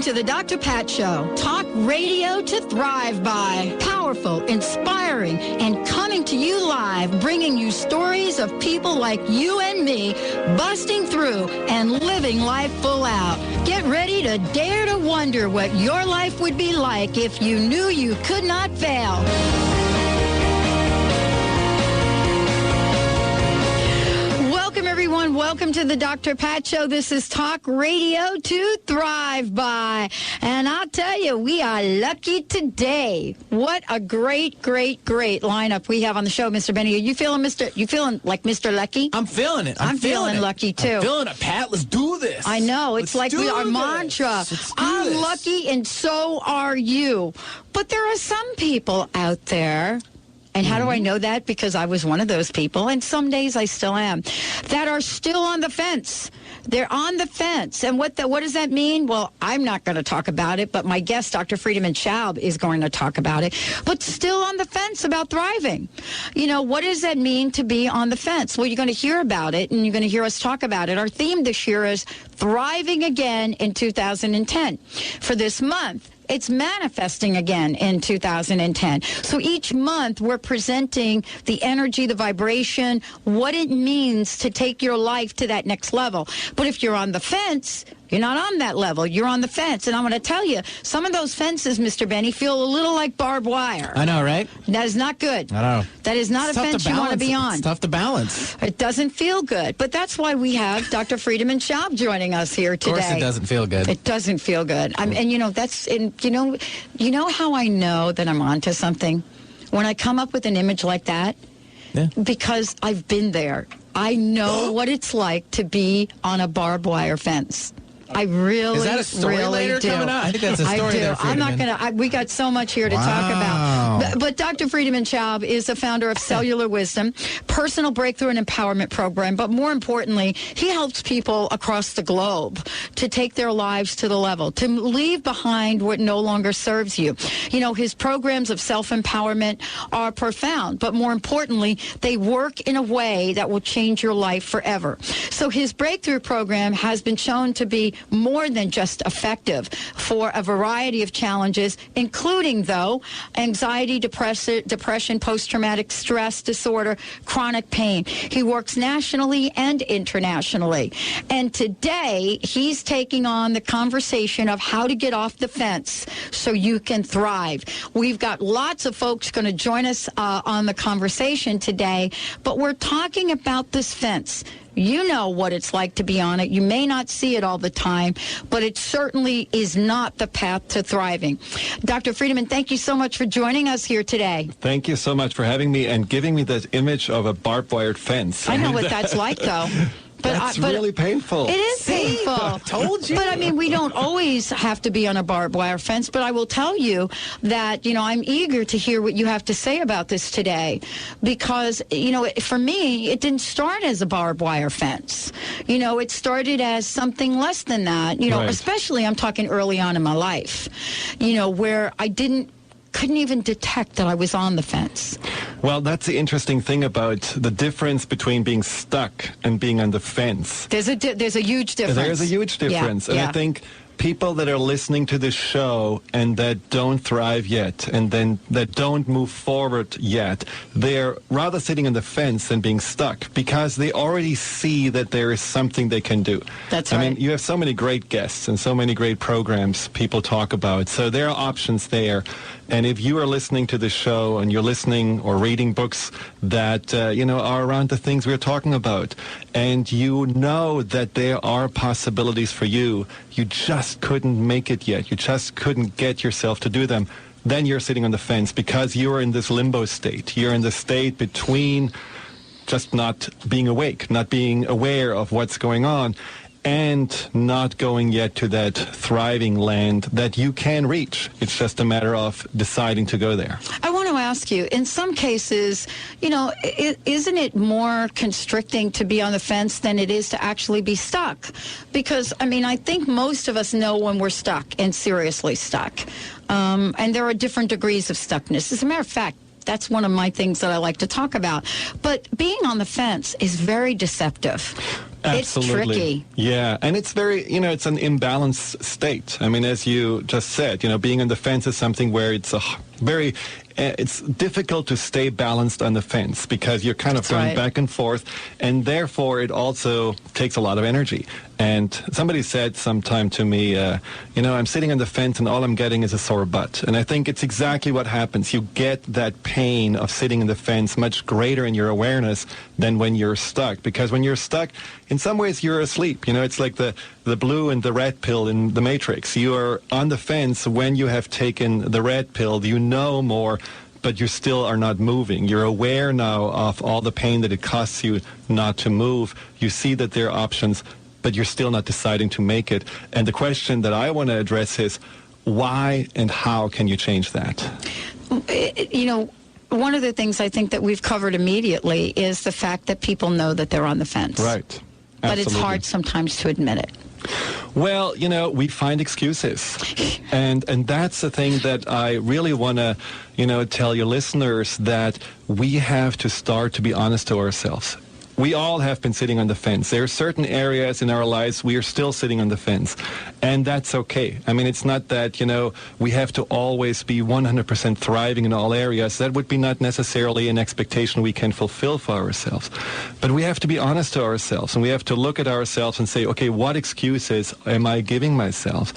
to the Dr. Pat Show. Talk radio to thrive by. Powerful, inspiring, and coming to you live, bringing you stories of people like you and me busting through and living life full out. Get ready to dare to wonder what your life would be like if you knew you could not fail. Welcome, everyone. Welcome to the Dr. Pat Show. This is Talk Radio to Thrive By. And I'll tell you, we are lucky today. What a great lineup we have on the show, Mr. Benny. Are you feeling like Mr. Lucky? I'm feeling it. I'm feeling lucky, too. I'm feeling it, Pat. Let's do this. I know. It's like our mantra. I'm lucky and so are you. But there are some people out there, and how do I know that? Because I was one of those people, and some days I still am, that are still on the fence. They're on the fence. And what does that mean? Well, I'm not going to talk about it, but my guest, Dr. Friedemann Schaub, is going to talk about it. But still on the fence about thriving. You know, what does that mean to be on the fence? Well, you're going to hear about it, and you're going to hear us talk about it. Our theme this year is Thriving Again in 2010. For this month, it's manifesting again in 2010. So each month we're presenting the energy, the vibration, what it means to take your life to that next level. But if you're on the fence, you're not on that level. You're on the fence. And I'm going to tell you, some of those fences, Mr. Benny, feel a little like barbed wire. I know, right? That is not good. I know. That is not a fence you want to be on. It's tough to balance. It doesn't feel good. But that's why we have Dr. Friedemann Schaub joining us here today. Of course it doesn't feel good. It doesn't feel good. And you know how I know that I'm onto something? When I come up with an image like that, yeah. Because I've been there. I know what it's like to be on a barbed wire fence. I really, is that a story really later do. Coming out? I think that's a story there, I'm not going to. We got so much here to talk about. But Dr. Friedemann Schaub is the founder of Cellular Wisdom, personal breakthrough and empowerment program. But more importantly, he helps people across the globe to take their lives to the level, to leave behind what no longer serves you. You know, his programs of self-empowerment are profound, but more importantly, they work in a way that will change your life forever. So his breakthrough program has been shown to be more than just effective for a variety of challenges, including, though, anxiety, depression, post-traumatic stress disorder, chronic pain. He works nationally and internationally. And today, he's taking on the conversation of how to get off the fence so you can thrive. We've got lots of folks going to join us on the conversation today, but we're talking about this fence. You know what it's like to be on it. You may not see it all the time, but it certainly is not the path to thriving. Dr. Friedemann, thank you so much for joining us here today. Thank you so much for having me and giving me that image of a barbed wire fence. I know what that's like, though. But really painful. It is painful. I told you. But, I mean, we don't always have to be on a barbed wire fence. But I will tell you that, I'm eager to hear what you have to say about this today. Because, for me, it didn't start as a barbed wire fence. It started as something less than that. Right. Especially I'm talking early on in my life, where I couldn't even detect that I was on the fence. Well, that's the interesting thing about the difference between being stuck and being on the fence. There's a huge difference. There's a huge difference. And I think people that are listening to this show and that don't thrive yet and then that don't move forward yet, they're rather sitting on the fence than being stuck because they already see that there is something they can do. That's right. I mean, you have so many great guests and so many great programs people talk about. So there are options there. And if you are listening to the show and you're listening or reading books that, are around the things we're talking about, and you know that there are possibilities for you, you just couldn't make it yet. You just couldn't get yourself to do them. Then you're sitting on the fence because you're in this limbo state. You're in the state between just not being awake, not being aware of what's going on, and not going yet to that thriving land that you can reach. It's just a matter of deciding to go there. I want to ask you, in some cases, isn't it more constricting to be on the fence than it is to actually be stuck? Because, I think most of us know when we're stuck and seriously stuck. And there are different degrees of stuckness. As a matter of fact, that's one of my things that I like to talk about. But being on the fence is very deceptive. Absolutely. It's tricky. Yeah, and it's very, it's an imbalanced state. I mean, as you just said, being on the fence is something where it's it's difficult to stay balanced on the fence because you're kind of going back and forth, and therefore it also takes a lot of energy. And somebody said sometime to me, I'm sitting on the fence and all I'm getting is a sore butt. And I think it's exactly what happens. You get that pain of sitting on the fence much greater in your awareness than when you're stuck. Because when you're stuck, in some ways you're asleep. It's like the blue and the red pill in the Matrix. You are on the fence when you have taken the red pill. You know more, but you still are not moving. You're aware now of all the pain that it costs you not to move. You see that there are options, but you're still not deciding to make it. And the question that I want to address is, why and how can you change that? One of the things I think that we've covered immediately is the fact that people know that they're on the fence. Right. Absolutely. But it's hard sometimes to admit it. Well, we find excuses. And that's the thing that I really want to, tell your listeners, that we have to start to be honest to ourselves. We all have been sitting on the fence. There are certain areas in our lives we are still sitting on the fence, and that's okay. I mean, it's not that, we have to always be 100% thriving in all areas. That would be not necessarily an expectation we can fulfill for ourselves. But we have to be honest to ourselves, and we have to look at ourselves and say, okay, what excuses am I giving myself?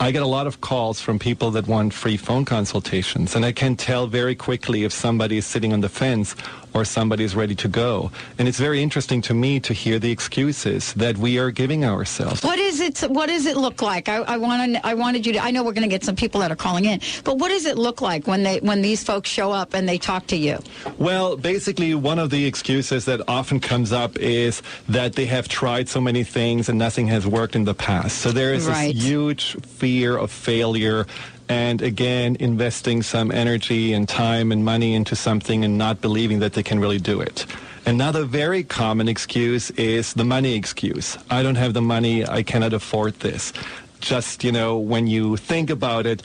I get a lot of calls from people that want free phone consultations, and I can tell very quickly if somebody is sitting on the fence or somebody is ready to go. And it's very interesting to me to hear the excuses that we are giving ourselves. What does it look like? I wanted you to. I know we're going to get some people that are calling in, but what does it look like when these folks show up and they talk to you? Well, basically, one of the excuses that often comes up is that they have tried so many things and nothing has worked in the past. So there is this huge fear of failure. And again, investing some energy and time and money into something and not believing that they can really do it. Another very common excuse is the money excuse. I don't have the money, I cannot afford this. Just, when you think about it,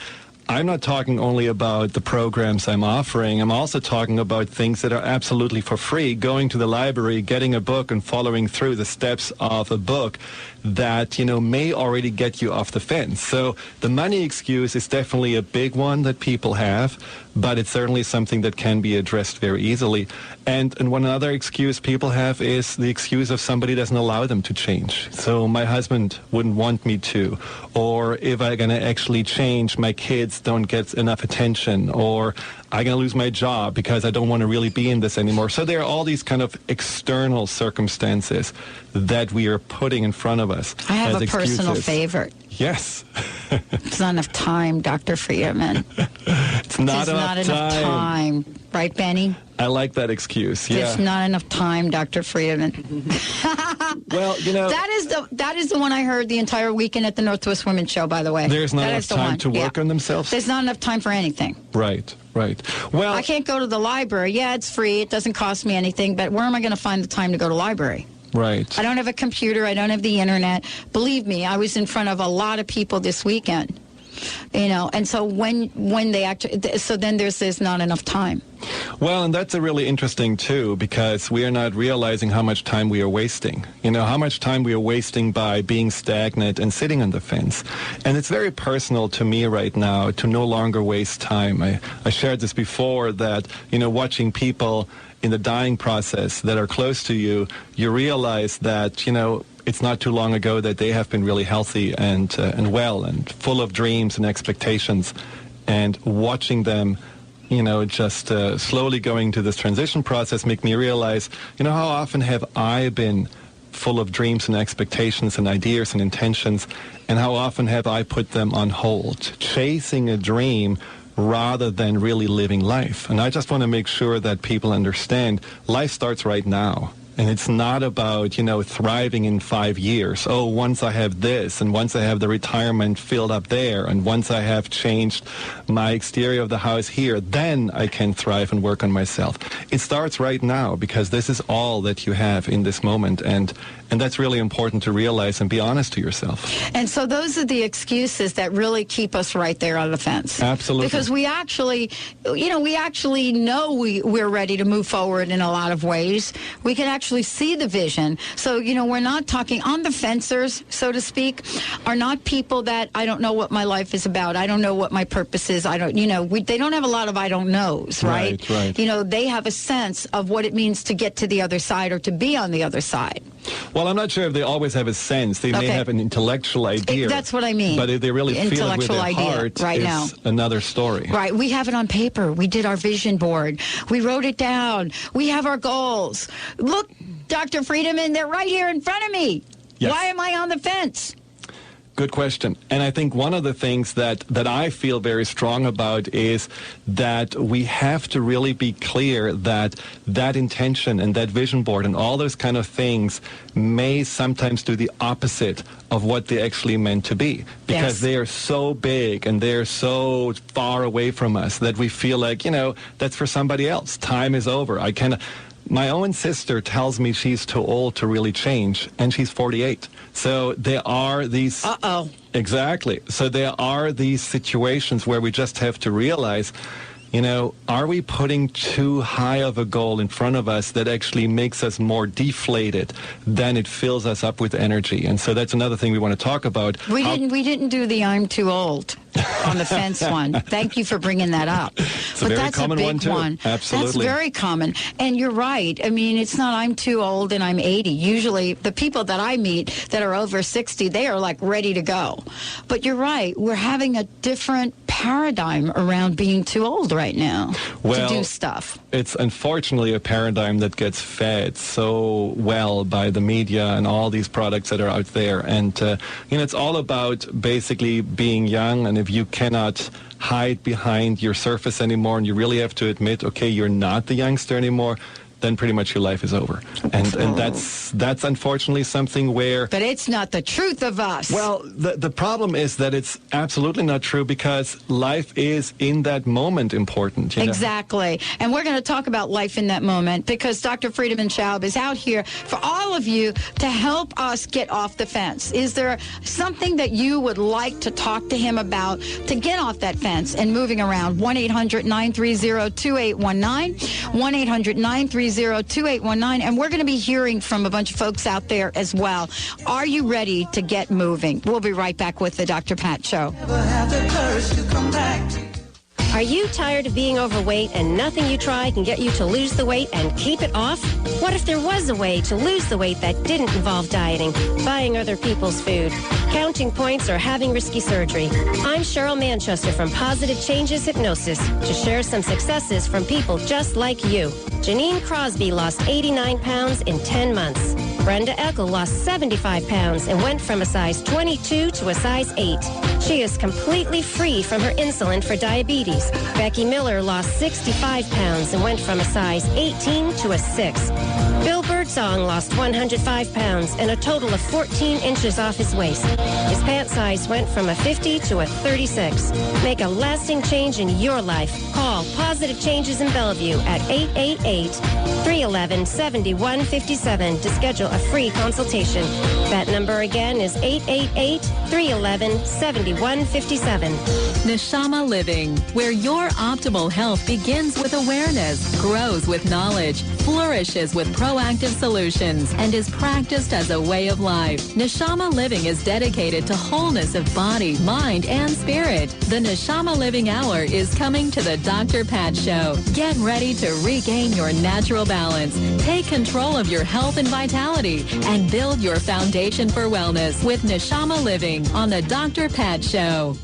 I'm not talking only about the programs I'm offering. I'm also talking about things that are absolutely for free. Going to the library, getting a book, and following through the steps of a book that, may already get you off the fence. So the money excuse is definitely a big one that people have, but it's certainly something that can be addressed very easily. And one other excuse people have is the excuse of somebody doesn't allow them to change. So my husband wouldn't want me to, or if I'm going to actually change, my kids don't get enough attention, or I'm going to lose my job because I don't want to really be in this anymore. So there are all these kind of external circumstances that we are putting in front of us. I have as a excuses. personal favorite. Yes. It's not enough time, Dr. Friedeman. It's not enough time. Right, Benny? I like that excuse. Yeah. There's not enough time, Dr. Friedeman. Well, that is the one I heard the entire weekend at the Northwest Women's Show, by the way. There's not enough time to work on themselves? There's not enough time for anything. Right. Well, I can't go to the library. Yeah, it's free. It doesn't cost me anything, but where am I going to find the time to go to the library? Right. I don't have a computer. I don't have the internet. Believe me, I was in front of a lot of people this weekend. And so when they actually, so then there's not enough time. Well, and that's a really interesting too, because we are not realizing how much time we are wasting. How much time we are wasting by being stagnant and sitting on the fence. And it's very personal to me right now to no longer waste time. I shared this before that, watching people in the dying process that are close to you, you realize that, it's not too long ago that they have been really healthy and well and full of dreams and expectations. And watching them, just slowly going to this transition process make me realize, how often have I been full of dreams and expectations and ideas and intentions, and how often have I put them on hold, chasing a dream rather than really living life. And I just want to make sure that people understand life starts right now. And it's not about, thriving in 5 years. Oh, once I have this, and once I have the retirement filled up there, and once I have changed my exterior of the house here, then I can thrive and work on myself. It starts right now, because this is all that you have in this moment. And And that's really important to realize and be honest to yourself. And so those are the excuses that really keep us right there on the fence. Absolutely. Because we actually know we're ready to move forward in a lot of ways. We can actually see the vision. So, we're not talking on the fencers, so to speak, are not people that I don't know what my life is about. I don't know what my purpose is. They don't have a lot of I don't knows, right? Right. They have a sense of what it means to get to the other side or to be on the other side. Well, I'm not sure if they always have a sense. They may have an intellectual idea. That's what I mean. But if they really feel it with their heart, right now. It's another story. Right. We have it on paper. We did our vision board. We wrote it down. We have our goals. Look, Dr. Friedeman, they're right here in front of me. Yes. Why am I on the fence? Good question. And I think one of the things that I feel very strong about is that we have to really be clear that intention and that vision board and all those kind of things may sometimes do the opposite of what they actually meant to be. Because they are so big and they're so far away from us that we feel like, that's for somebody else. Time is over. My own sister tells me she's too old to really change, and she's 48. So there are these... Exactly. So there are these situations where we just have to realize, are we putting too high of a goal in front of us that actually makes us more deflated than it fills us up with energy? And so that's another thing we want to talk about. We didn't do the I'm too old on the fence one. Thank you for bringing that up. It's a very common one, too. Absolutely. That's very common. And you're right. I mean, it's not I'm too old and I'm 80. Usually the people that I meet that are over 60, they are like ready to go. But you're right. We're having a different paradigm around being too old right now to do stuff. It's unfortunately a paradigm that gets fed so well by the media and all these products that are out there. And, it's all about basically being young. And if you cannot hide behind your surface anymore and you really have to admit, okay, you're not the youngster anymore, then pretty much your life is over. And that's unfortunately something where... But it's not the truth of us. Well, the problem is that it's absolutely not true because life is in that moment important. Exactly. And we're going to talk about life in that moment because Dr. Friedemann Schaub is out here for all of you to help us get off the fence. Is there something that you would like to talk to him about to get off that fence and moving around? 1-800-930-2819. 1-800-930-2819. And we're going to be hearing from a bunch of folks out there as well. Are you ready to get moving? We'll be right back with the Dr. Pat Show. Are you tired of being overweight and nothing you try can get you to lose the weight and keep it off? What if there was a way to lose the weight that didn't involve dieting, buying other people's food, counting points, or having risky surgery? I'm Cheryl Manchester from Positive Changes Hypnosis to share some successes from people just like you. Janine Crosby lost 89 pounds in 10 months. Brenda Eckel lost 75 pounds and went from a size 22 to a size 8. She is completely free from her insulin for diabetes. Becky Miller lost 65 pounds and went from a size 18 to a 6. Bill Birdsong lost 105 pounds and a total of 14 inches off his waist. His pant size went from a 50 to a 36. Make a lasting change in your life. Call Positive Changes in Bellevue at 888-311-7157 to schedule a free consultation. That number again is 888-311-7157. Neshama Living, where your optimal health begins with awareness, grows with knowledge, flourishes with proactive solutions, and is practiced as a way of life. Neshama Living is dedicated to wholeness of body, mind, and spirit. The Neshama Living Hour is coming to the Dr. Pat Show. Get ready to regain your natural balance, take control of your health and vitality, and build your foundation for wellness with Neshama Living on the Dr. Pat Show.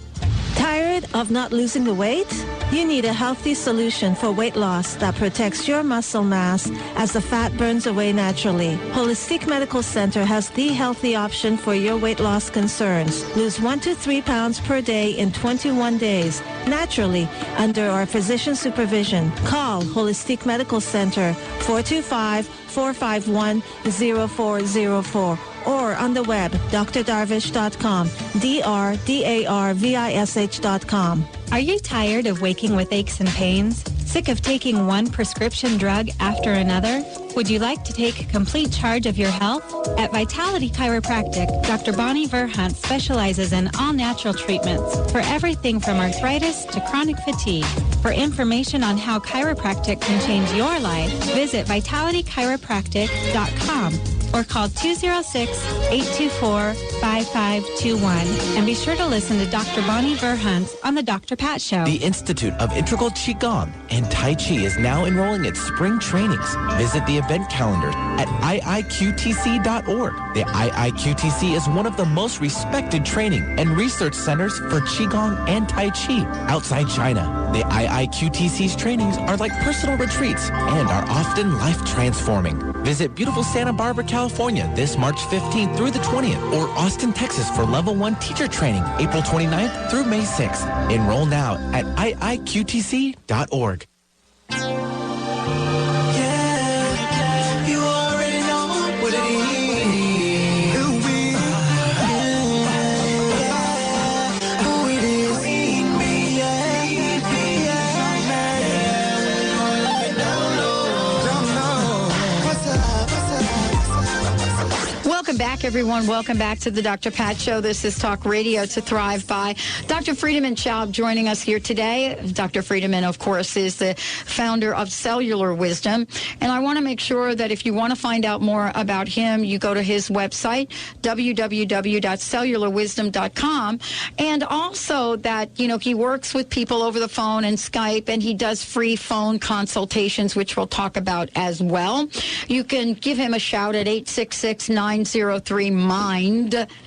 Tired of not losing the weight? You need a healthy solution for weight loss that protects your muscle mass as the fat burns away naturally. Holistic Medical Center has the healthy option for your weight loss concerns. Lose 1 to 3 pounds per day in 21 days, naturally, under our physician supervision. Call Holistic Medical Center 425-451-0404. or on the web, drdarvish.com, drdarvish.com. Are you tired of waking with aches and pains? Sick of taking one prescription drug after another? Would you like to take complete charge of your health? At Vitality Chiropractic, Dr. Bonnie Verhunt specializes in all-natural treatments for everything from arthritis to chronic fatigue. For information on how chiropractic can change your life, visit vitalitychiropractic.com or call 206-824-5521. And be sure to listen to Dr. Bonnie Verhunt on The Dr. Pat Show. The Institute of Integral Qigong and Tai Chi is now enrolling its spring trainings. Visit the event calendar at iiqtc.org. The IIQTC is one of the most respected training and research centers for Qigong and Tai Chi outside China. The IIQTC's trainings are like personal retreats and are often life-transforming. Visit beautiful Santa Barbara, California this March 15th through the 20th, or Austin, Texas for Level 1 teacher training April 29th through May 6th. Enroll now at iiqtc.org. Welcome back, everyone. Welcome back to the Dr. Pat Show. This is Talk Radio to Thrive By. Dr. Friedemann Schaub joining us here today. Dr. Friedeman, of course, is the founder of Cellular Wisdom. And I want to make sure that if you want to find out more about him, you go to his website, www.cellularwisdom.com. And also that, you know, he works with people over the phone and Skype, and he does free phone consultations, which we'll talk about as well. You can give him a shout at 866-903-MIND,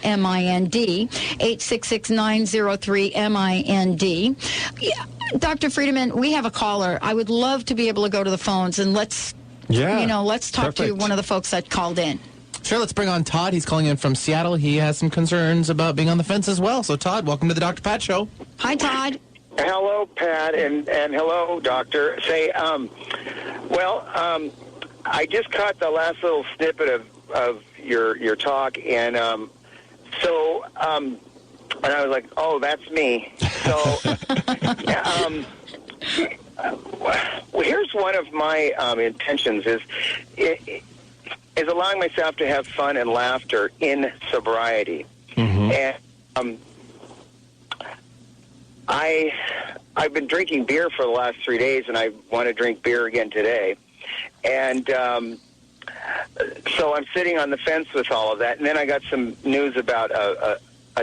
M-I-N-D, 866-903-MIND. Yeah, Dr. Friedeman, we have a caller. I would love to be able to go to the phones, and let's talk to one of the folks that called in. Sure, let's bring on Todd. He's calling in from Seattle. He has some concerns about being on the fence as well. So, Todd, welcome to the Dr. Pat Show. Hi, Todd. Hello, Pat, and hello, Doctor. I just caught the last little snippet of your talk, and and I was like, oh, that's me. So, here's one of my intentions is allowing myself to have fun and laughter in sobriety. Mm-hmm. And I've been drinking beer for the last 3 days, and I want to drink beer again today. And so I'm sitting on the fence with all of that. And then I got some news about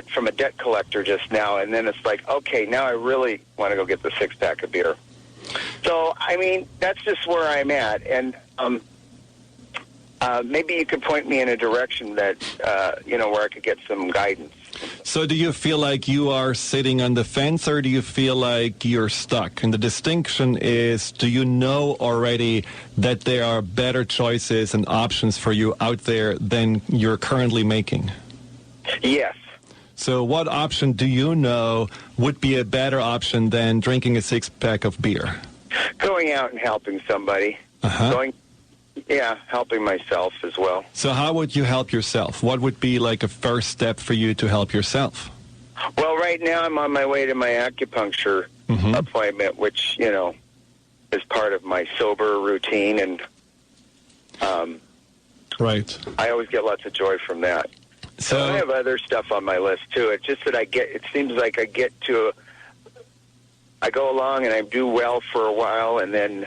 from a debt collector just now. And then it's like, okay, now I really want to go get the 6-pack of beer. So, I mean, that's just where I'm at. And maybe you could point me in a direction that, where I could get some guidance. So do you feel like you are sitting on the fence, or do you feel like you're stuck? And the distinction is, do you know already that there are better choices and options for you out there than you're currently making? Yes. So what option do you know would be a better option than drinking a 6-pack of beer? Going out and helping somebody. Uh-huh. Helping myself as well. So how would you help yourself? What would be like a first step for you to help yourself? Well, right now I'm on my way to my acupuncture appointment, which, is part of my sober routine. And right. I always get lots of joy from that. So I have other stuff on my list, too. It's just that it seems like I go along and I do well for a while, and then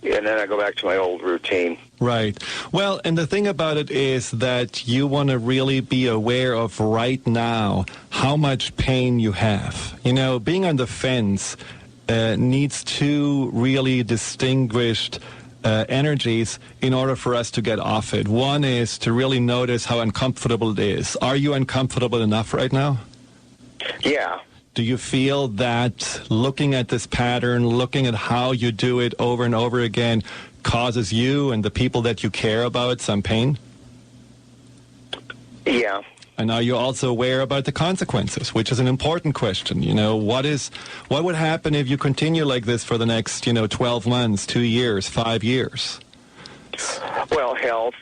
I go back to my old routine. Right. Well, and the thing about it is that you want to really be aware of right now how much pain you have. Being on the fence needs two really distinguished energies in order for us to get off it. One is to really notice how uncomfortable it is. Are you uncomfortable enough right now? Yeah. Do you feel that looking at this pattern, looking at how you do it over and over again, causes you and the people that you care about some pain? Yeah. And are you also aware about the consequences, which is an important question? What would happen if you continue like this for the next, 12 months, 2 years, 5 years? Well, health,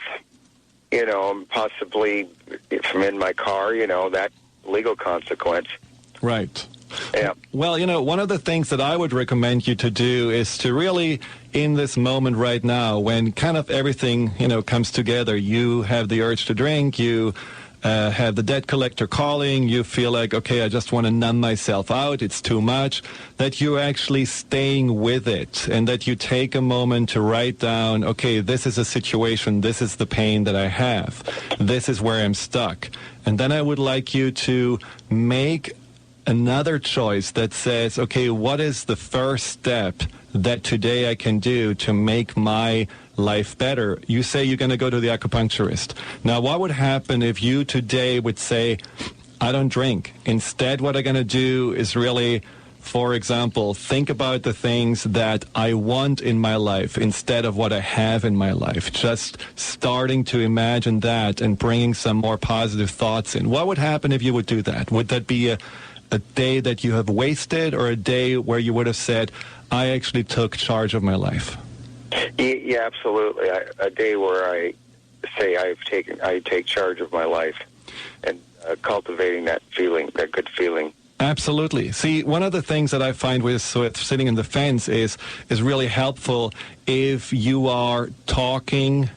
possibly if I'm in my car, that legal consequence. Right. Yeah. Well, one of the things that I would recommend you to do is to really, in this moment right now, when kind of everything, comes together, you have the urge to drink, you have the debt collector calling, you feel like, okay, I just want to numb myself out, it's too much, that you're actually staying with it and that you take a moment to write down, okay, this is a situation, this is the pain that I have, this is where I'm stuck. And then I would like you to make another choice that says, okay, what is the first step that today I can do to make my life better? You say you're going to go to the acupuncturist. Now, what would happen if you today would say, I don't drink? Instead, what I'm going to do is really, for example, think about the things that I want in my life instead of what I have in my life. Just starting to imagine that and bringing some more positive thoughts in. What would happen if you would do that? Would that be a day that you have wasted, or a day where you would have said, I actually took charge of my life? Yeah, absolutely. A day where I say I take charge of my life, and cultivating that feeling, that good feeling. Absolutely. See, one of the things that I find with sitting in the fence is really helpful if you are talking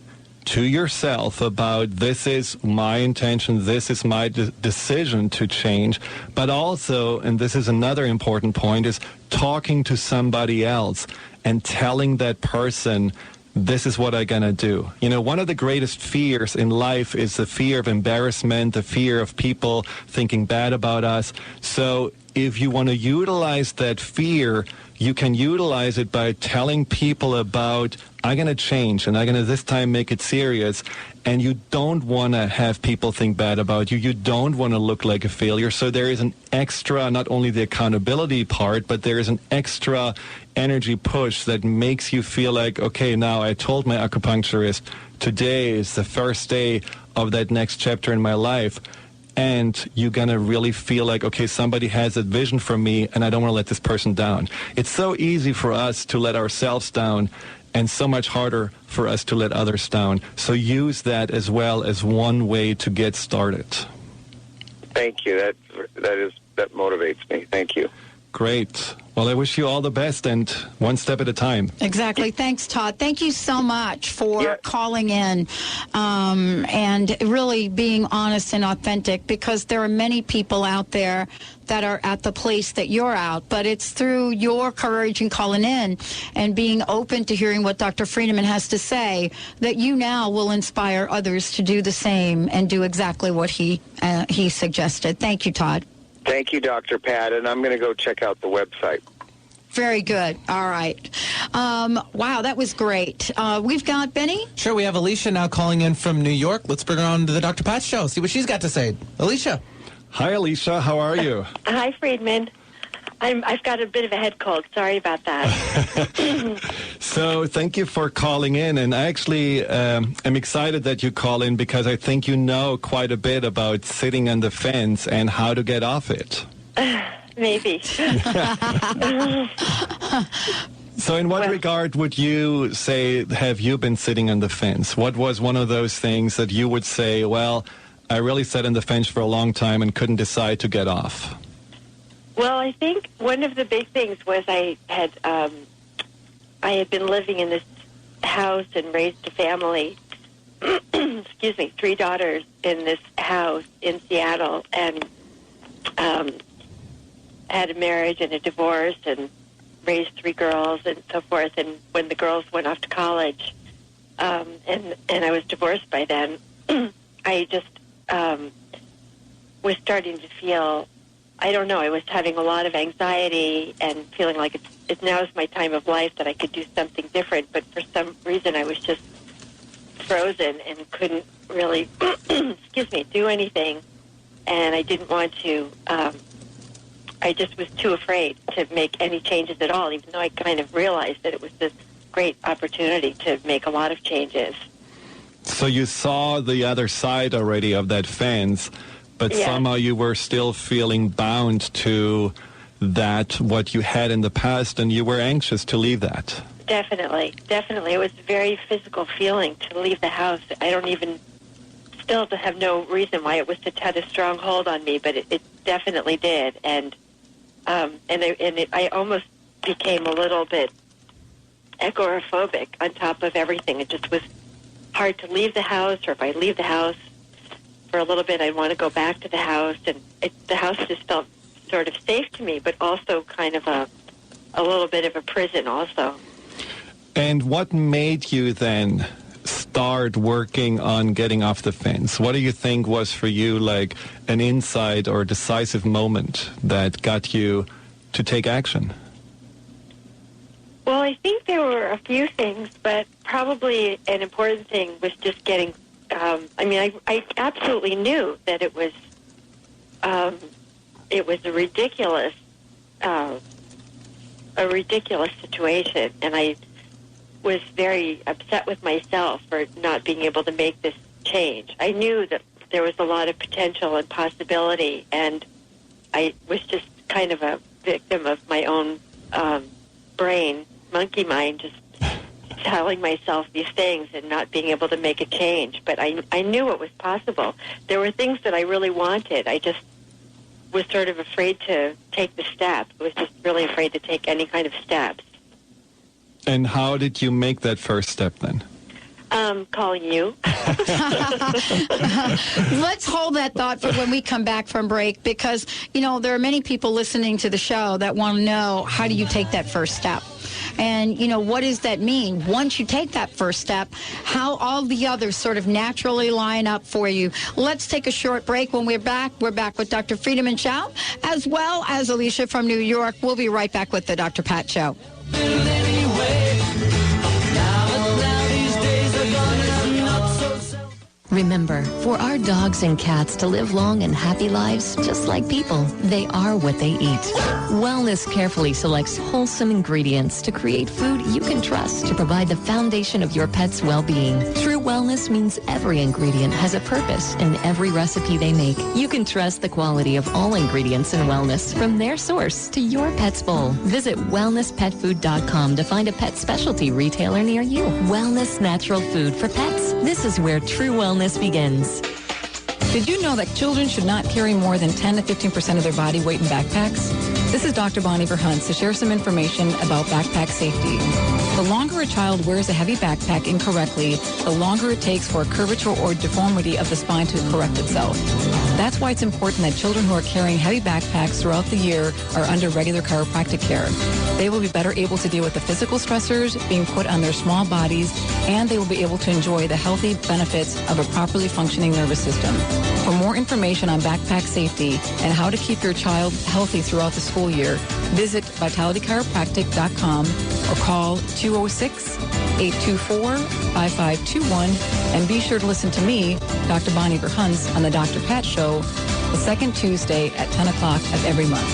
to yourself about, this is my intention, this is my decision to change, but also, and this is another important point, is talking to somebody else and telling that person, this is what I'm going to do. One of the greatest fears in life is the fear of embarrassment, the fear of people thinking bad about us. So if you want to utilize that fear, you can utilize it by telling people about, I'm going to change and I'm going to this time make it serious. And you don't want to have people think bad about you. You don't want to look like a failure. So there is an extra, not only the accountability part, but there is an extra energy push that makes you feel like, okay, now I told my acupuncturist, today is the first day of that next chapter in my life. And you're going to really feel like, okay, somebody has a vision for me and I don't want to let this person down. It's so easy for us to let ourselves down and so much harder for us to let others down. So use that as well as one way to get started. Thank you. That motivates me. Thank you. Great. Well, I wish you all the best, and one step at a time. Exactly. Thanks, Todd. Thank you so much for calling in and really being honest and authentic, because there are many people out there that are at the place that you're at, but it's through your courage and calling in and being open to hearing what Dr. Friedeman has to say that you now will inspire others to do the same and do exactly what he suggested. Thank you, Todd. Thank you, Dr. Pat, and I'm going to go check out the website. Very good. All right. Wow, that was great. We've got Benny? Sure, we have Alicia now calling in from New York. Let's bring her on to the Dr. Pat Show, see what she's got to say. Alicia. Hi, Alicia. How are you? Hi, Friedeman. I've got a bit of a head cold. Sorry about that. So thank you for calling in. And I actually am excited that you call in, because I think you know quite a bit about sitting on the fence and how to get off it. Maybe. So in what regard would you say, have you been sitting on the fence? What was one of those things that you would say, well, I really sat on the fence for a long time and couldn't decide to get off? Well, I think one of the big things was I had been living in this house and raised a family, excuse me, 3 daughters in this house in Seattle, and had a marriage and a divorce and raised 3 girls and so forth. And when the girls went off to college, and I was divorced by then, I just was starting to feel, I don't know, I was having a lot of anxiety and feeling like it's now is my time of life that I could do something different. But for some reason, I was just frozen and couldn't really, excuse me, do anything. And I didn't want to, I just was too afraid to make any changes at all, even though I kind of realized that it was this great opportunity to make a lot of changes. So you saw the other side already of that fence, but somehow you were still feeling bound to that, what you had in the past, and you were anxious to leave that. Definitely. It was a very physical feeling to leave the house. I don't even, still have no reason why it was to had a strong hold on me, but it definitely did. And I almost became a little bit agoraphobic on top of everything. It just was hard to leave the house, or if I leave the house for a little bit, I'd want to go back to the house, and the house just felt sort of safe to me, but also kind of a little bit of a prison also. And what made you then start working on getting off the fence? What do you think was for you like an insight or a decisive moment that got you to take action? Well, I think there were a few things, but probably an important thing was just getting, I absolutely knew that it was a ridiculous situation, and I was very upset with myself for not being able to make this change. I knew that there was a lot of potential and possibility, and I was just kind of a victim of my own brain, monkey mind, just telling myself these things and not being able to make a change. But I knew it was possible. There were things that I really wanted. I just was sort of afraid to take the step. I was just really afraid to take any kind of steps. And how did you make that first step then? Calling you. Let's hold that thought for when we come back from break, because, there are many people listening to the show that want to know, how do you take that first step? And, what does that mean? Once you take that first step, how all the others sort of naturally line up for you. Let's take a short break. When we're back with Dr. Friedemann Schaub, as well as Alicia from New York. We'll be right back with the Dr. Pat Show. Remember, for our dogs and cats to live long and happy lives, just like people, they are what they eat. Wellness carefully selects wholesome ingredients to create food you can trust to provide the foundation of your pet's well-being. True wellness means every ingredient has a purpose in every recipe they make. You can trust the quality of all ingredients in wellness from their source to your pet's bowl. Visit wellnesspetfood.com to find a pet specialty retailer near you. Wellness natural food for pets. This is where true wellness begins. Did you know that children should not carry more than 10 to 15% of their body weight in backpacks? This is Dr. Bonnie Verhuntz to share some information about backpack safety. The longer a child wears a heavy backpack incorrectly, the longer it takes for a curvature or deformity of the spine to correct itself. That's why it's important that children who are carrying heavy backpacks throughout the year are under regular chiropractic care. They will be better able to deal with the physical stressors being put on their small bodies, and they will be able to enjoy the healthy benefits of a properly functioning nervous system. For more information on backpack safety and how to keep your child healthy throughout the school year, visit vitalitychiropractic.com or call 206-824-5521, and be sure to listen to me, Dr. Bonnie Verhuntz, on the Dr. Pat Show, the second Tuesday at 10 o'clock of every month.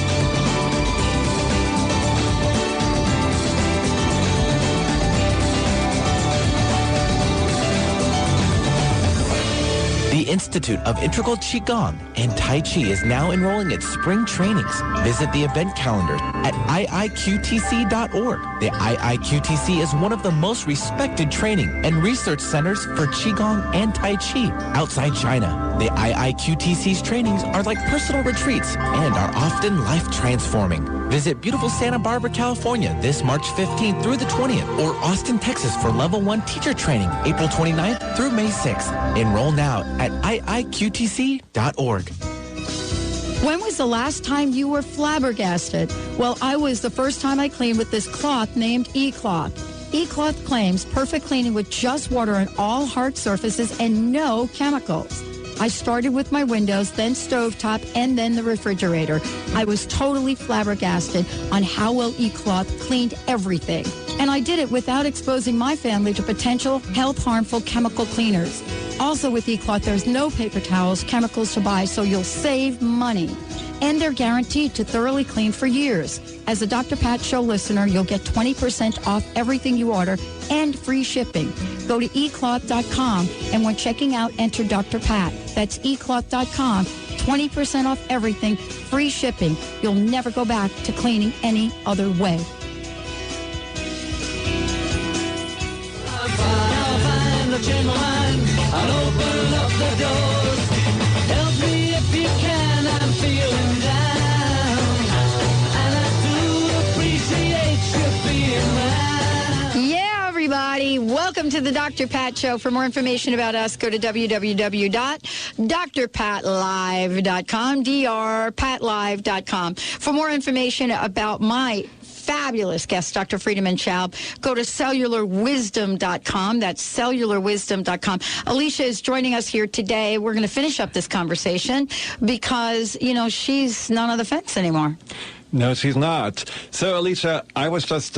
The Institute of Integral Qigong and Tai Chi is now enrolling its spring trainings. Visit the event calendar at iiqtc.org. The IIQTC is one of the most respected training and research centers for Qigong and Tai Chi outside China. The IIQTC's trainings are like personal retreats and are often life-transforming. Visit beautiful Santa Barbara, California this March 15th through the 20th, or Austin, Texas for Level 1 teacher training April 29th through May 6th. Enroll now at iiqtc.org. When was the last time you were flabbergasted? Well, I was the first time I cleaned with this cloth named E-Cloth. E-Cloth claims perfect cleaning with just water on all hard surfaces and no chemicals. I started with my windows, then stovetop, and then the refrigerator. I was totally flabbergasted on how well E-Cloth cleaned everything. And I did it without exposing my family to potential health-harmful chemical cleaners. Also with E-Cloth, there's no paper towels, chemicals to buy, so you'll save money. And they're guaranteed to thoroughly clean for years. As a Dr. Pat Show listener, you'll get 20% off everything you order and free shipping. Go to ecloth.com, and when checking out, enter Dr. Pat. That's ecloth.com. 20% off everything, free shipping. You'll never go back to cleaning any other way. I'll open up the doors. Help me if you can, I'm feeling down. Welcome to the Dr. Pat Show. For more information about us, go to www.drpatlive.com, drpatlive.com. For more information about my fabulous guest, Dr. Friedemann Schaub, go to cellularwisdom.com. That's cellularwisdom.com. Alicia is joining us here today. We're going to finish up this conversation because, she's not on the fence anymore. No, she's not. So, Alicia, I was just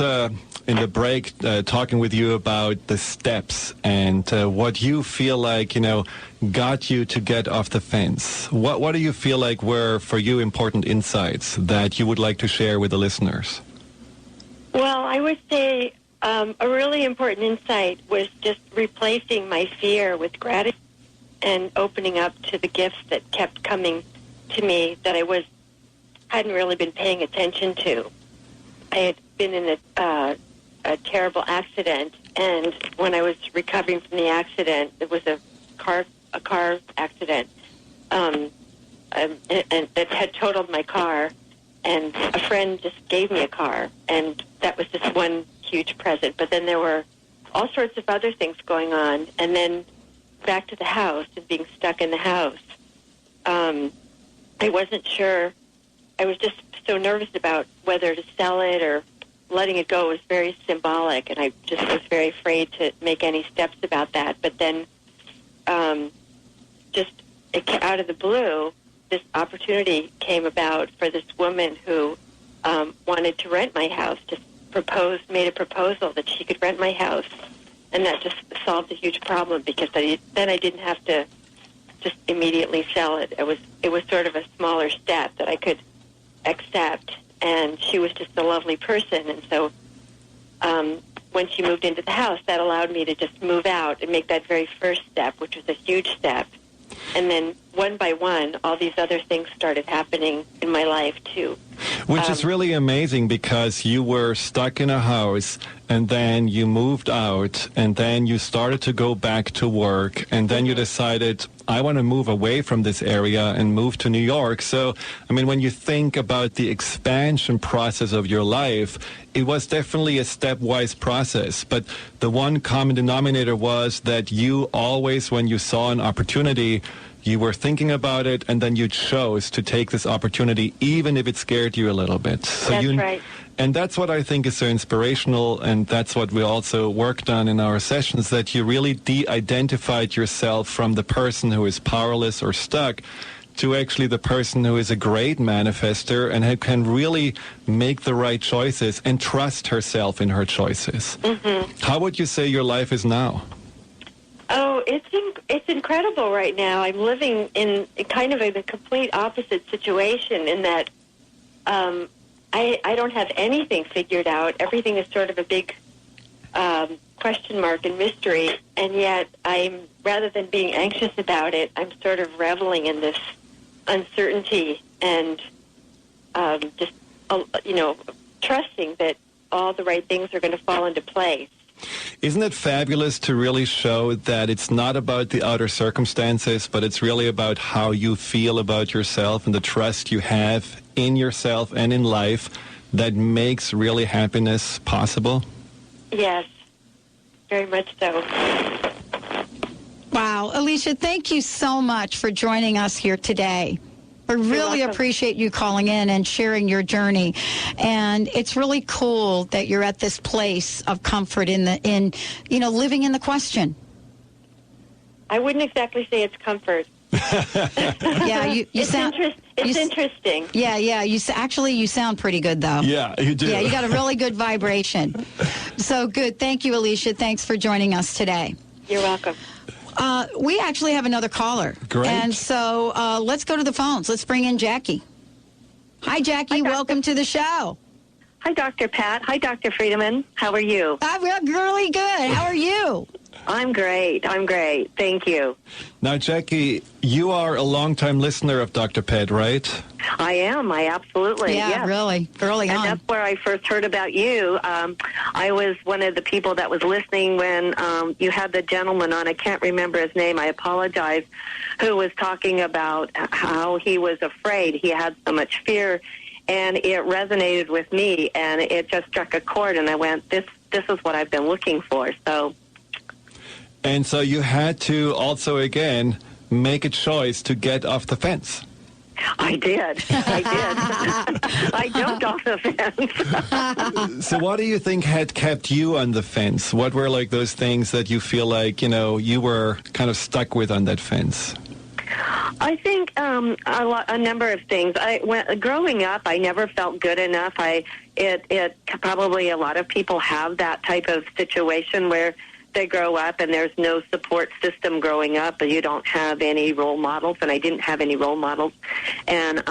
in the break talking with you about the steps and what you feel like, got you to get off the fence. What do you feel like were, for you, important insights that you would like to share with the listeners? Well, I would say a really important insight was just replacing my fear with gratitude and opening up to the gifts that kept coming to me that I hadn't really been paying attention to. I had been in a terrible accident, and when I was recovering from the accident, it was a car accident, and that had totaled my car. And a friend just gave me a car, and that was just one huge present. But then there were all sorts of other things going on. And then back to the house and being stuck in the house. I wasn't sure. I was just so nervous about whether to sell it or letting it go. It was very symbolic, and I just was very afraid to make any steps about that. But then just out of the blue, this opportunity came about for this woman who wanted to rent my house, made a proposal that she could rent my house. And that just solved a huge problem because then I didn't have to just immediately sell it. It was sort of a smaller step that I could accept. And she was just a lovely person. And so when she moved into the house, that allowed me to just move out and make that very first step, which was a huge step. And then one by one, all these other things started happening in my life, too. Which is really amazing because you were stuck in a house and then you moved out and then you started to go back to work and then you decided, I want to move away from this area and move to New York. So, when you think about the expansion process of your life, it was definitely a stepwise process. But the one common denominator was that you always, when you saw an opportunity, you were thinking about it, and then you chose to take this opportunity, even if it scared you a little bit. So that's right. And that's what I think is so inspirational, and that's what we also worked on in our sessions, that you really de-identified yourself from the person who is powerless or stuck to actually the person who is a great manifester and who can really make the right choices and trust herself in her choices. Mm-hmm. How would you say your life is now? Oh, it's incredible right now. I'm living in kind of a complete opposite situation in that I don't have anything figured out. Everything is sort of a big question mark and mystery, and yet rather than being anxious about it, I'm sort of reveling in this uncertainty and trusting that all the right things are going to fall into place. Isn't it fabulous to really show that it's not about the outer circumstances, but it's really about how you feel about yourself and the trust you have in yourself and in life that makes really happiness possible? Yes, very much so. Wow. Alicia, thank you so much for joining us here today. I really appreciate you calling in and sharing your journey. And it's really cool that you're at this place of comfort in living in the question. I wouldn't exactly say it's comfort. Yeah, you sound... It's interesting. Yeah. You sound pretty good, though. Yeah, you do. Yeah, you got a really good vibration. So good. Thank you, Alicia. Thanks for joining us today. You're welcome. We actually have another caller. Great. And so let's go to the phones. Let's bring in Jackie. Hi, Jackie. Welcome to the show. Hi, Dr. Pat. Hi, Dr. Friedeman. How are you? I'm really good. How are you? I'm great. Thank you. Now, Jackie, you are a longtime listener of Dr. Pat, right? I am. I absolutely. Yeah, yes. Really. Early on. And that's where I first heard about you. I was one of the people that was listening when you had the gentleman on. I can't remember his name. I apologize. Who was talking about how he was afraid. He had so much fear, and it resonated with me, and it just struck a chord. And I went, "This is what I've been looking for." So. And so you had to also, again, make a choice to get off the fence. I did. I jumped off the fence. So what do you think had kept you on the fence? What were like those things that you feel like, you were kind of stuck with on that fence? I think a number of things. Growing up, I never felt good enough. It probably a lot of people have that type of situation where they grow up and there's no support system growing up, and you don't have any role models, and I didn't have any role models. And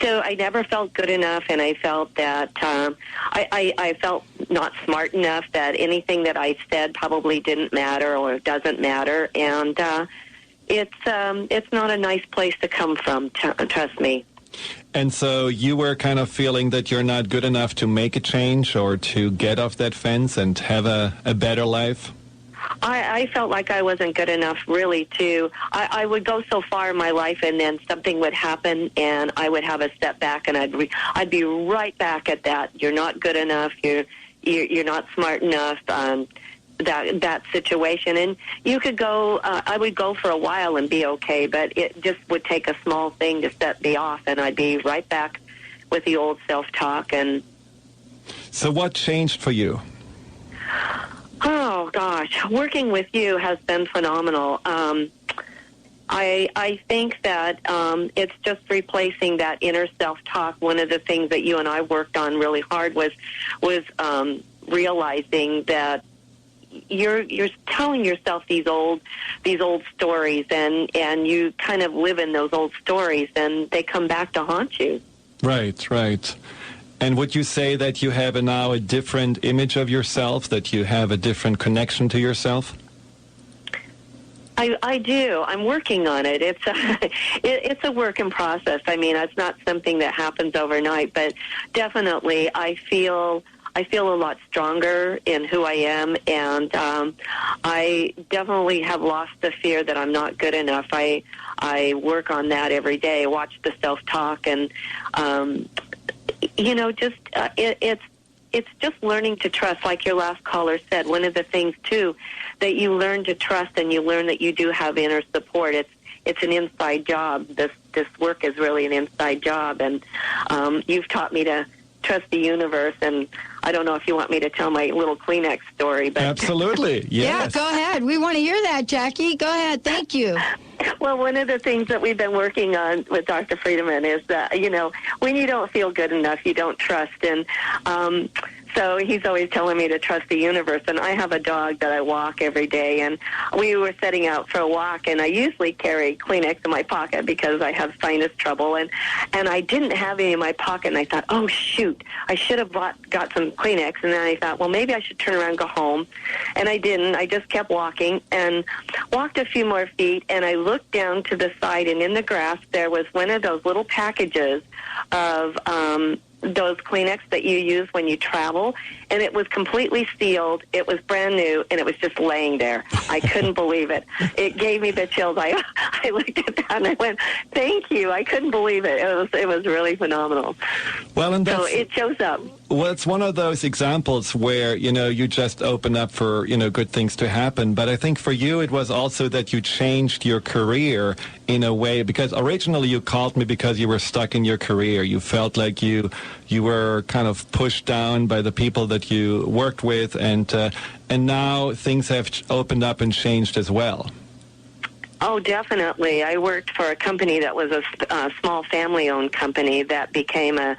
so I never felt good enough, and I felt that I felt not smart enough, that anything that I said probably didn't matter or doesn't matter. And it's not a nice place to come from, trust me. And so you were kind of feeling that you're not good enough to make a change or to get off that fence and have a better life? I felt like I wasn't good enough, really, I would go so far in my life, and then something would happen, and I would have a step back, and I'd be right back at that. You're not good enough. You're not smart enough. That situation, and you could go. I would go for a while and be okay, but it just would take a small thing to set me off, and I'd be right back with the old self-talk. And so, what changed for you? Oh gosh, working with you has been phenomenal. I think that it's just replacing that inner self-talk. One of the things that you and I worked on really hard was realizing that you're telling yourself these old stories, and you kind of live in those old stories, and they come back to haunt you. Right. And would you say that you have now a different image of yourself, that you have a different connection to yourself? I do. I'm working on it. It's a work in process. I mean, it's not something that happens overnight, but definitely I feel a lot stronger in who I am, and I definitely have lost the fear that I'm not good enough. I work on that every day. I watch the self-talk, and it's just learning to trust. Like your last caller said, one of the things too that you learn to trust, and you learn that you do have inner support. It's an inside job. This work is really an inside job, and you've taught me to trust the universe. And I don't know if you want me to tell my little Kleenex story, but absolutely, yes. Yeah, go ahead. We want to hear that, Jackie. Go ahead. Thank you. Well, one of the things that we've been working on with Dr. Friedeman is that, when you don't feel good enough, you don't trust. And so he's always telling me to trust the universe. And I have a dog that I walk every day, and we were setting out for a walk, and I usually carry Kleenex in my pocket because I have sinus trouble, and I didn't have any in my pocket, and I thought, oh, shoot, I should have got some Kleenex. And then I thought, well, maybe I should turn around and go home. And I didn't. I just kept walking and walked a few more feet, and I looked down to the side, and in the grass there was one of those little packages of those Kleenex that you use when you travel, and it was completely sealed. It was brand new, and it was just laying there. I couldn't believe it. It gave me the chills. I looked at that and I went, "Thank you." I couldn't believe it. It was really phenomenal. Well, and so it shows up. Well, it's one of those examples where, you just open up for, good things to happen. But I think for you, it was also that you changed your career in a way, because originally you called me because you were stuck in your career. You felt like you were kind of pushed down by the people that you worked with, and now things have opened up and changed as well. Oh, definitely. I worked for a company that was a small family-owned company that became a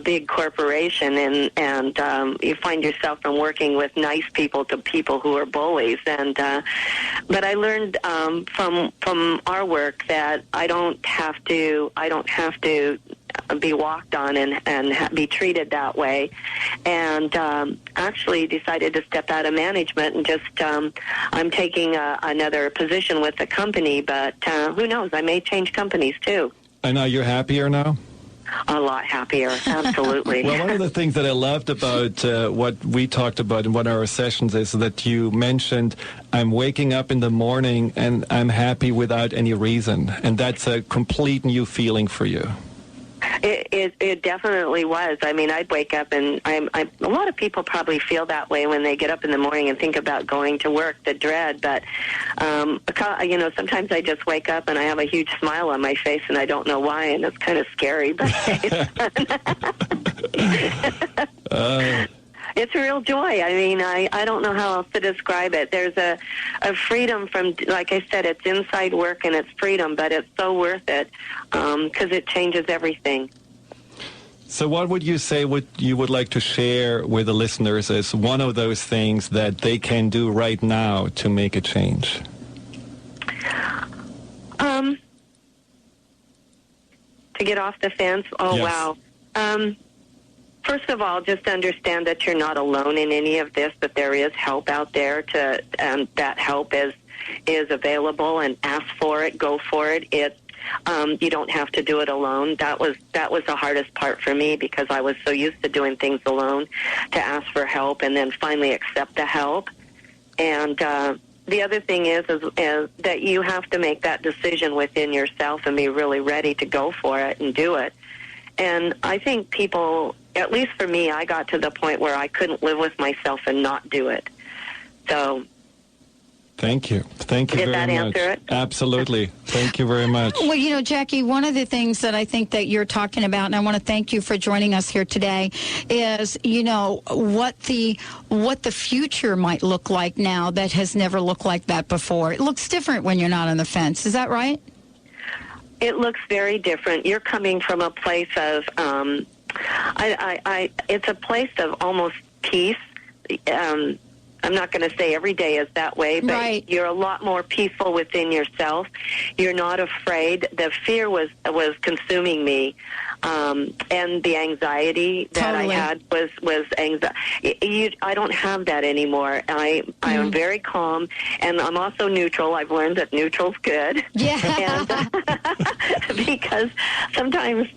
big corporation, and you find yourself from working with nice people to people who are bullies. And but I learned from our work that I don't have to be walked on and be treated that way, and actually decided to step out of management and just I'm taking another position with the company, but who knows, I may change companies too. And are you happier now? A lot happier, absolutely. Well, one of the things that I loved about what we talked about in one of our sessions is that you mentioned, I'm waking up in the morning and I'm happy without any reason, and that's a complete new feeling for you. It definitely was. I mean, I'd wake up, and a lot of people probably feel that way when they get up in the morning and think about going to work, the dread. But, sometimes I just wake up and I have a huge smile on my face, and I don't know why, and it's kind of scary. But it's a real joy. I mean, I don't know how else to describe it. There's a freedom from, like I said, it's inside work and it's freedom, but it's so worth it because it changes everything. So what would you say you would like to share with the listeners as one of those things that they can do right now to make a change? To get off the fence? Oh, yes. Wow. First of all, just understand that you're not alone in any of this, that there is help out there that help is available, and ask for it, go for it. You don't have to do it alone. That was the hardest part for me because I was so used to doing things alone, to ask for help and then finally accept the help. And the other thing is that you have to make that decision within yourself and be really ready to go for it and do it. And I think people, at least for me, I got to the point where I couldn't live with myself and not do it. So thank you. Thank you very much. Did that answer it? Absolutely. Thank you very much. Well, Jackie, one of the things that I think that you're talking about, and I want to thank you for joining us here today, is, what the future might look like now that has never looked like that before. It looks different when you're not on the fence. Is that right? It looks very different. You're coming from a place of, it's a place of almost peace. I'm not going to say every day is that way, but right. You're a lot more peaceful within yourself. You're not afraid. The fear was consuming me, and the anxiety that I had was anxiety. I don't have that anymore. I am very calm, and I'm also neutral. I've learned that neutral's good. Yeah. And, because sometimes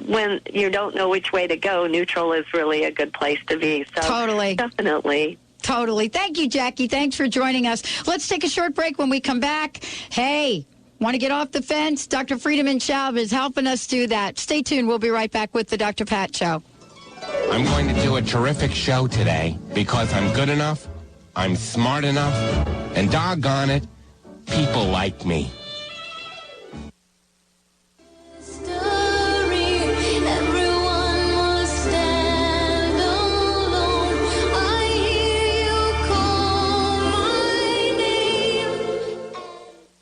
when you don't know which way to go, neutral is really a good place to be. So totally. Definitely. Totally. Thank you, Jackie. Thanks for joining us. Let's take a short break. When we come back, hey, want to get off the fence? Dr. Friedemann Schaub is helping us do that. Stay tuned. We'll be right back with the Dr. Pat Show. I'm going to do a terrific show today because I'm good enough, I'm smart enough, and doggone it, people like me.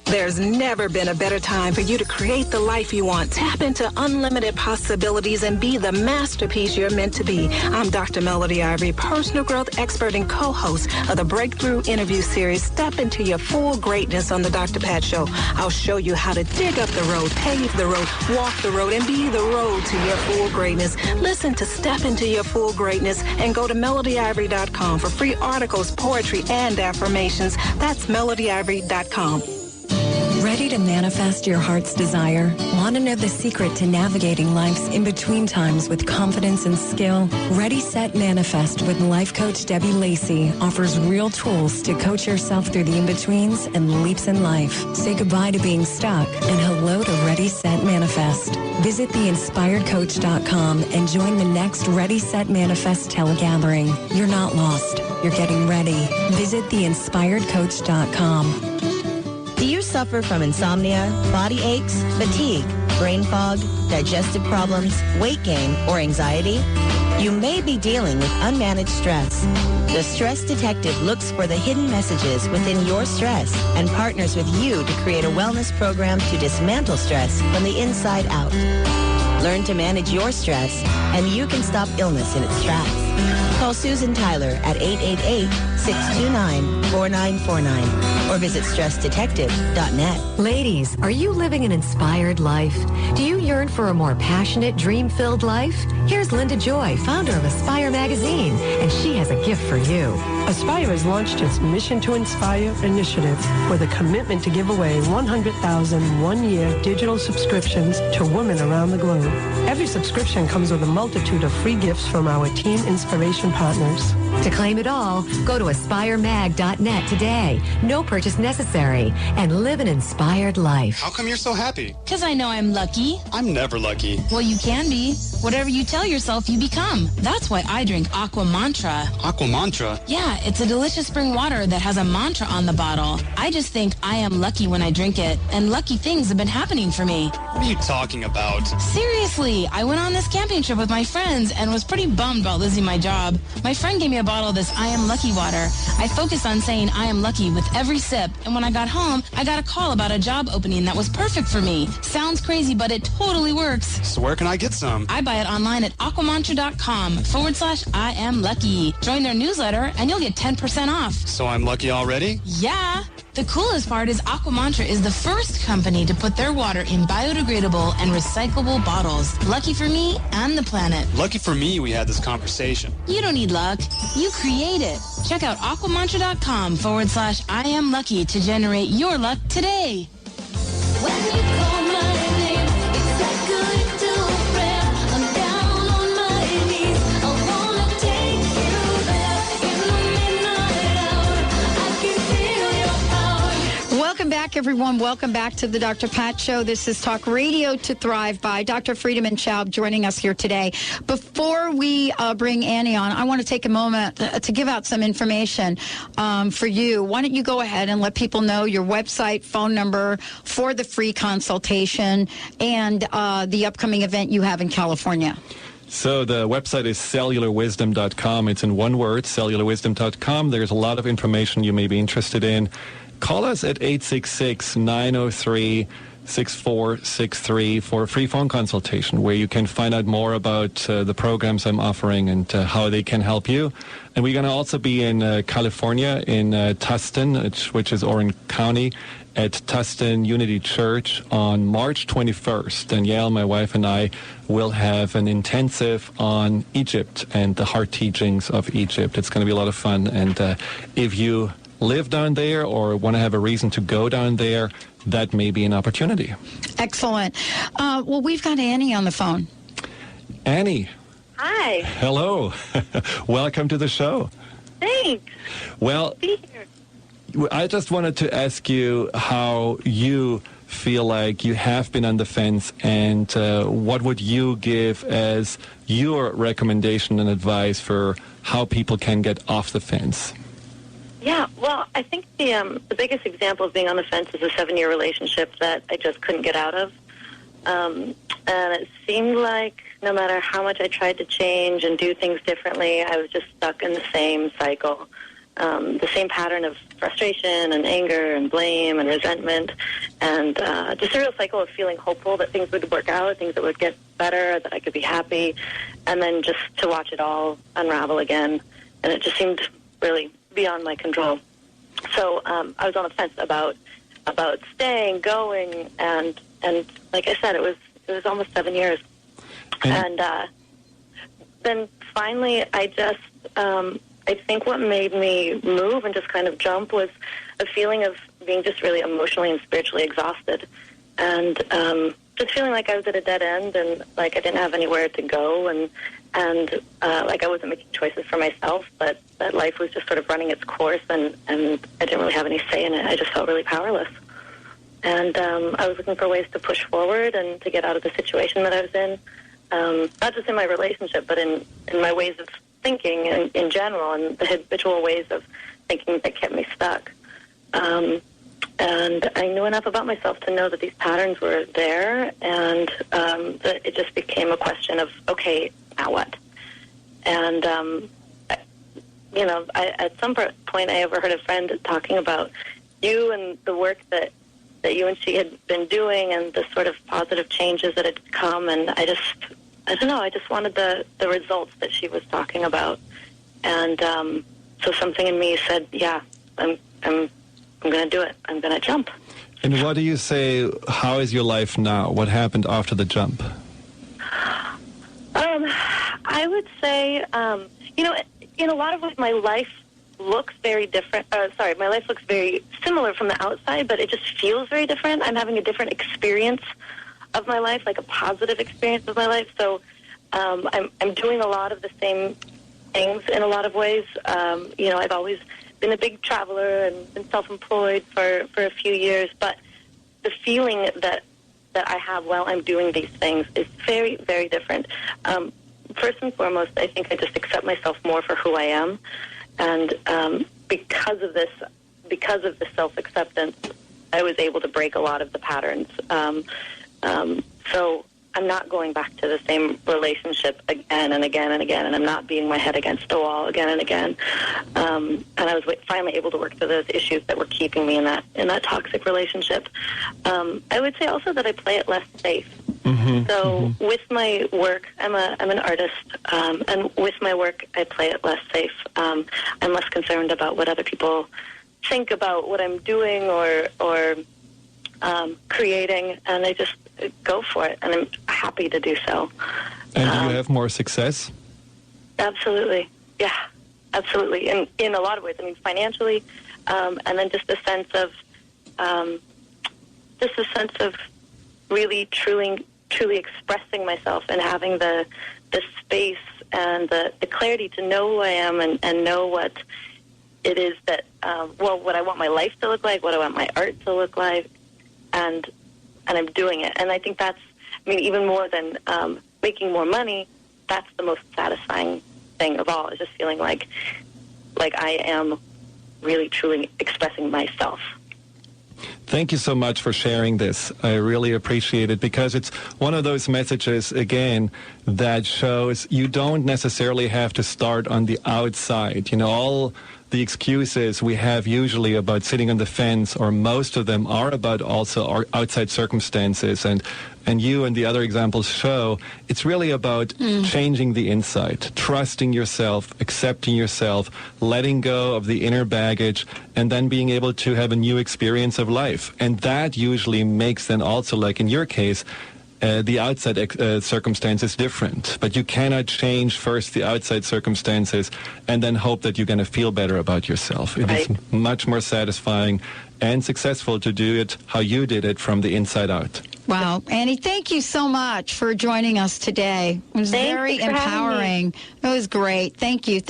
There's never been a better time for you to create the life you want. Tap into unlimited possibilities and be the masterpiece you're meant to be. I'm Dr. Melody Ivory, personal growth expert and co-host of the Breakthrough Interview Series, Step Into Your Full Greatness on the Dr. Pat Show. I'll show you how to dig up the road, pave the road, walk the road, and be the road to your full greatness. Listen to Step Into Your Full Greatness and go to melodyivory.com for free articles, poetry, and affirmations. That's melodyivory.com. Ready to manifest your heart's desire? Want to know the secret to navigating life's in-between times with confidence and skill? Ready, Set, Manifest with life coach Debbie Lacey offers real tools to coach yourself through the in-betweens and leaps in life. Say goodbye to being stuck and hello to Ready, Set, Manifest. Visit theinspiredcoach.com and join the next Ready, Set, Manifest telegathering. You're not lost. You're getting ready. Visit theinspiredcoach.com. Do you suffer from insomnia, body aches, fatigue, brain fog, digestive problems, weight gain, or anxiety? You may be dealing with unmanaged stress. The Stress Detective looks for the hidden messages within your stress and partners with you to create a wellness program to dismantle stress from the inside out. Learn to manage your stress, and you can stop illness in its tracks. Call Susan Tyler at 888-629-4949 or visit stressdetective.net. Ladies, are you living an inspired life? Do you yearn for a more passionate, dream-filled life? Here's Linda Joy, founder of Aspire Magazine, and she has a gift for you. Aspire has launched its Mission to Inspire initiative with a commitment to give away 100,000 one-year digital subscriptions to women around the globe. Every subscription comes with a multitude of free gifts from our Team Inspiration partners. To claim it all, go to aspiremag.net today. No purchase necessary. And live an inspired life. How come you're so happy? Because I know I'm lucky. I'm never lucky. Well, you can be. Whatever you tell yourself, you become. That's why I drink Aqua Mantra. Aqua Mantra? Yeah, it's a delicious spring water that has a mantra on the bottle. I just think I am lucky when I drink it, and lucky things have been happening for me. What are you talking about? Seriously, I went on this camping trip with my friends and was pretty bummed about losing my job. My friend gave me a bottle of this I Am Lucky water. I focused on saying I am lucky with every sip, and when I got home, I got a call about a job opening that was perfect for me. Sounds crazy, but it totally works. So where can I get some? I buy it online at aquamantra.com/I am lucky. Join their newsletter and you'll get 10% off. So I'm lucky already? Yeah. The coolest part is Aqua Mantra is the first company to put their water in biodegradable and recyclable bottles. Lucky for me and the planet. Lucky for me we had this conversation. You don't need luck. You create it. Check out aquamantra.com/I am lucky to generate your luck today. When you call my name, it's like going to a prayer. I'm down on my knees. I wanna take you there. In the midnight hour, I can feel your power. Welcome back, everyone. Welcome back to the Dr. Pat Show. This is Talk Radio to Thrive by Dr. Friedemann Schaub joining us here today. Before we bring Annie on, I want to take a moment to give out some information for you. Why don't you go ahead and let people know your website, phone number for the free consultation and the upcoming event you have in California. So the website is cellularwisdom.com. It's in one word, cellularwisdom.com. There's a lot of information you may be interested in. Call us at 866-903-6463 for a free phone consultation where you can find out more about the programs I'm offering and how they can help you. And we're going to also be in California, in Tustin, which is Orange County, at Tustin Unity Church on March 21st. Danielle, my wife, and I will have an intensive on Egypt and the heart teachings of Egypt. It's going to be a lot of fun. And if you live down there or want to have a reason to go down there, that may be an opportunity. Excellent. Well, we've got Annie on the phone. Annie. Hi. Hello. Welcome to the show. Thanks. Well, Be here. I just wanted to ask you how you feel like you have been on the fence and what would you give as your recommendation and advice for how people can get off the fence? Yeah, well, I think the biggest example of being on the fence is a 7-year relationship that I just couldn't get out of. And it seemed like no matter how much I tried to change and do things differently, I was just stuck in the same cycle. The same pattern of frustration and anger and blame and resentment, and just a real cycle of feeling hopeful that things would work out, things that would get better, that I could be happy, and then just to watch it all unravel again. And it just seemed really beyond my control. So I was on the fence about staying, going, and like I said, it was almost 7 years. And then finally, I think what made me move and just kind of jump was a feeling of being just really emotionally and spiritually exhausted, and just feeling like I was at a dead end and like I didn't have anywhere to go, and like I wasn't making choices for myself, but that life was just sort of running its course, and I didn't really have any say in it. I just felt really powerless. And I was looking for ways to push forward and to get out of the situation that I was in, not just in my relationship, but in my ways of thinking in general, and the habitual ways of thinking that kept me stuck. And I knew enough about myself to know that these patterns were there, and that it just became a question of, okay, now what? And, at some point I overheard a friend talking about you and the work that you and she had been doing and the sort of positive changes that had come, and I don't know, I just wanted the results that she was talking about. And so something in me said, yeah, I'm going to do it. I'm going to jump. And what do you say, how is your life now? What happened after the jump? I would say, in a lot of ways my life looks very different. My life looks very similar from the outside, but it just feels very different. I'm having a different experience of my life, like a positive experience of my life. So I'm doing a lot of the same things in a lot of ways. I've always been a big traveler and been self-employed for a few years, but the feeling that I have while I'm doing these things is very, very different. First and foremost, I think I just accept myself more for who I am, and because of the self-acceptance, I was able to break a lot of the patterns. So I'm not going back to the same relationship again and again and again, and I'm not beating my head against the wall again and again. And I was finally able to work through those issues that were keeping me in that toxic relationship. I would say also that I play it less safe. So with my work, I'm an artist, and with my work, I play it less safe. I'm less concerned about what other people think about what I'm doing or creating, and I just go for it, and I'm happy to do so. And do you have more success? Absolutely, yeah, absolutely. In a lot of ways, I mean, financially, and then just a sense of really, truly expressing myself and having the space and the clarity to know who I am and know what it is that, what I want my life to look like, what I want my art to look like, and I'm doing it. And I think that's, even more than making more money, that's the most satisfying thing of all, is just feeling like I am really, truly expressing myself. Thank you so much for sharing this. I really appreciate it, because it's one of those messages, again, that shows you don't necessarily have to start on the outside. All the excuses we have usually about sitting on the fence, or most of them are about also our outside circumstances. And you and the other examples show it's really about changing the inside, trusting yourself, accepting yourself, letting go of the inner baggage, and then being able to have a new experience of life. And that usually makes then also, like in your case, the outside circumstances different. But you cannot change first the outside circumstances and then hope that you're going to feel better about yourself. It is much more satisfying and successful to do it how you did it, from the inside out. Wow. Annie, thank you so much for joining us today. It was very empowering. It was great. Thank you.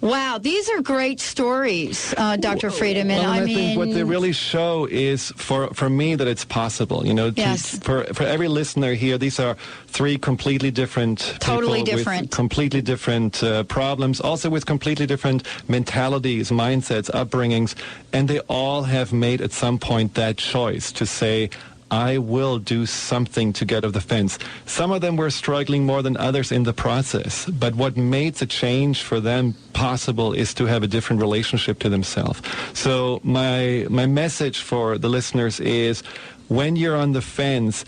Wow, these are great stories, Dr. Friedeman. Well, I think what they really show is, for me, that it's possible. Yes. For every listener here, these are three completely different people with completely different problems, also with completely different mentalities, mindsets, upbringings, and they all have made at some point that choice to say, I will do something to get off the fence. Some of them were struggling more than others in the process, but what made the change for them possible is to have a different relationship to themselves. So my message for the listeners is, when you're on the fence,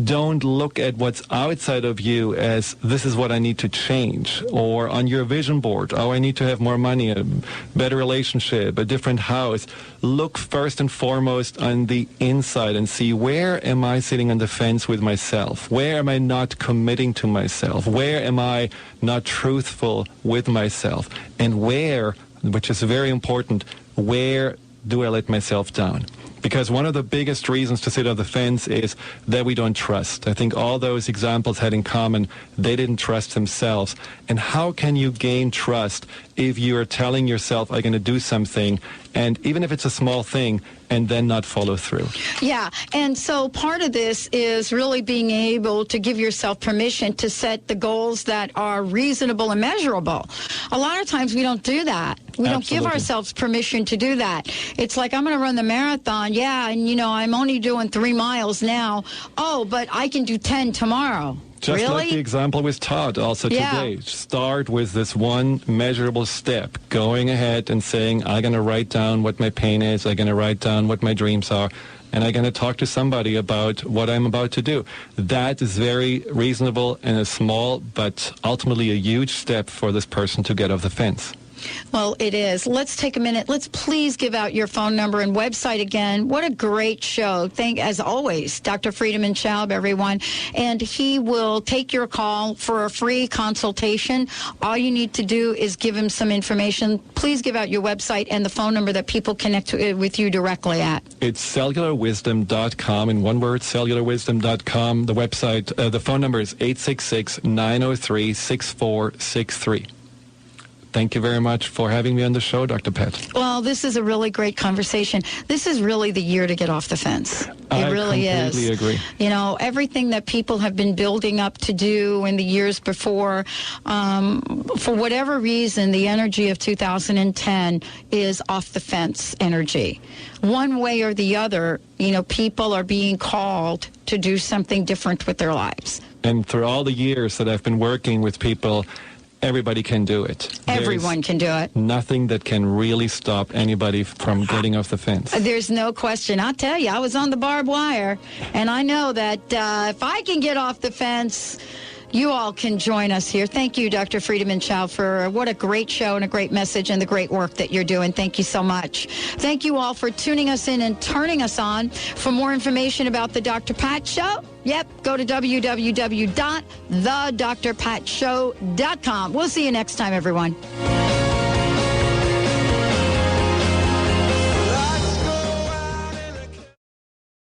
don't look at what's outside of you as, this is what I need to change, or on your vision board, oh, I need to have more money, a better relationship, a different house. Look first and foremost on the inside and see, where am I sitting on the fence with myself? Where am I not committing to myself? Where am I not truthful with myself? And where, which is very important, where do I let myself down? Because one of the biggest reasons to sit on the fence is that we don't trust. I think all those examples had in common, they didn't trust themselves. And how can you gain trust if you are telling yourself, I'm going to do something, and even if it's a small thing, and then not follow through? Yeah, and so part of this is really being able to give yourself permission to set the goals that are reasonable and measurable. A lot of times we don't do that. We don't give ourselves permission to do that. It's like, I'm going to run the marathon, yeah, and I'm only doing 3 miles now. Oh, but I can do 10 tomorrow. Just really? Like the example with Todd also today. Start with this one measurable step, going ahead and saying, I'm going to write down what my pain is, I'm going to write down what my dreams are, and I'm going to talk to somebody about what I'm about to do. That is very reasonable and a small, but ultimately a huge step for this person to get off the fence. Well, it is. Let's take a minute. Let's please give out your phone number and website again. What a great show. As always, Dr. Friedemann Schaub, everyone. And he will take your call for a free consultation. All you need to do is give him some information. Please give out your website and the phone number that people connect with you directly at. It's cellularwisdom.com. In one word, cellularwisdom.com. The website, the phone number is 866-903-6463. Thank you very much for having me on the show, Dr. Pat. Well, this is a really great conversation. This is really the year to get off the fence. It really is. I completely agree. You know, everything that people have been building up to do in the years before, for whatever reason, the energy of 2010 is off the fence energy. One way or the other, you know, people are being called to do something different with their lives. And through all the years that I've been working with people, everybody can do it. Everyone can do it. Nothing that can really stop anybody from getting off the fence. There's no question. I'll tell you, I was on the barbed wire, and I know that if I can get off the fence, you all can join us here. Thank you, Dr. Friedemann Schaub, for what a great show and a great message and the great work that you're doing. Thank you so much. Thank you all for tuning us in and turning us on. For more information about the Dr. Pat Show, go to www.thedrpatshow.com. We'll see you next time, everyone.